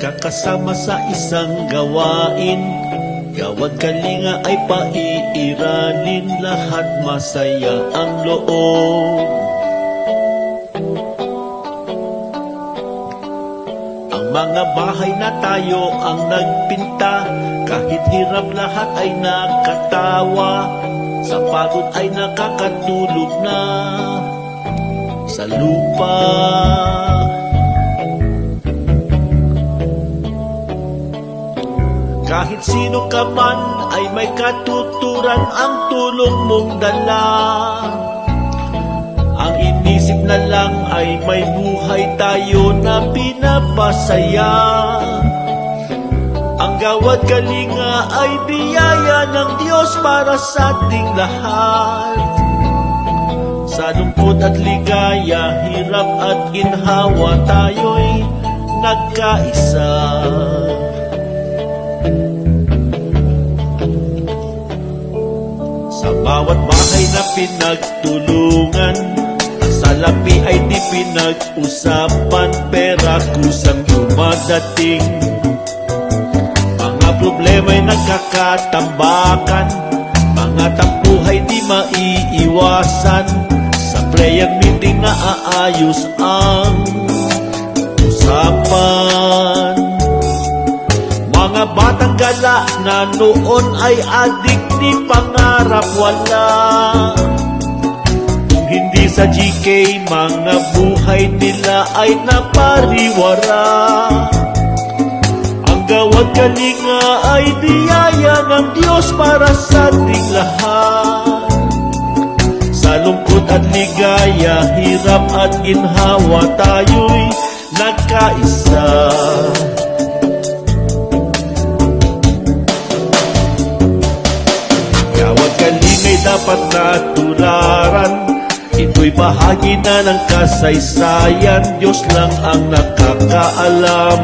nagkakasama sa isang gawain. Gawad Kalinga ay paiiralin, lahat masaya ang loob. Ang mga bahay na tayo ang nagpinta, kahit hirap lahat ay nakatawa. Sa pagod ay nakakatulog na sa lupa. Kahit sino ka man ay may katuturan, ang tulong mong dala. Ang inisip na lang ay may buhay tayo na pinapasaya. Ang Gawad Kalinga ay biyaya ng Diyos para sa ating lahat. Sa lungkot at ligaya, hirap at ginhawa, tayo'y nagkaisa. Sa bawat bahay na pinagtulungan, ang salapi ay di pinag-usapan, pera kusang dumadating. Mga problema'y nagkakatambakan, mga tampuhay di maiiwasan. Sa prayer meeting na aayos ang usapan. Mga batang gala na noon ay adik, di pangarap wala. Kung hindi sa GK, mga buhay nila ay napariwara. Ang Gawad Kalinga ay biyaya ng Diyos para sa ating lahat. Sa lungkot at ligaya, hirap at ginhawa, tayo'y nagkaisa. Gawad Kalinga'y dapat natularan, ito'y bahagi na ng kasaysayan, Diyos lang ang nakakaalam.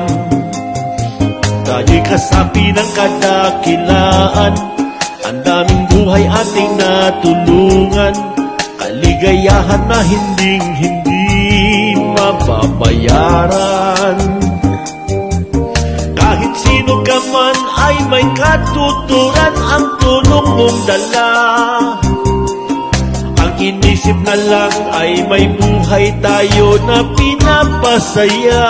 Tayo'y kasapi ng kadakilaan, ang daming buhay ating natulungan, kaligayahan na hinding-hindi mababayaran. Kahit sino ka man ay may katuturan, ang tulong mong dala. Ang inisip na lang ay may buhay tayo na pinapasaya.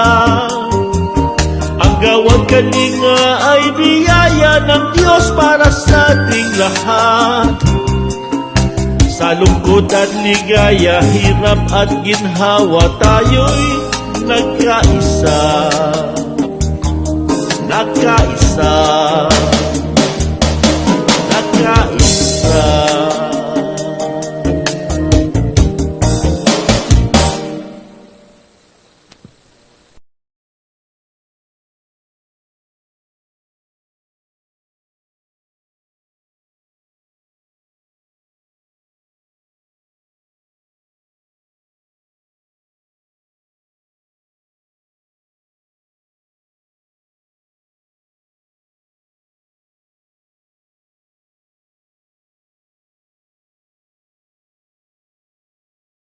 Ang Gawad Kalinga ay biyaya ng Diyos para sa ating lahat. Sa lungkot at ligaya, hirap at ginhawa, tayo'y nagkaisa. Nagkaisa. Nagkaisa.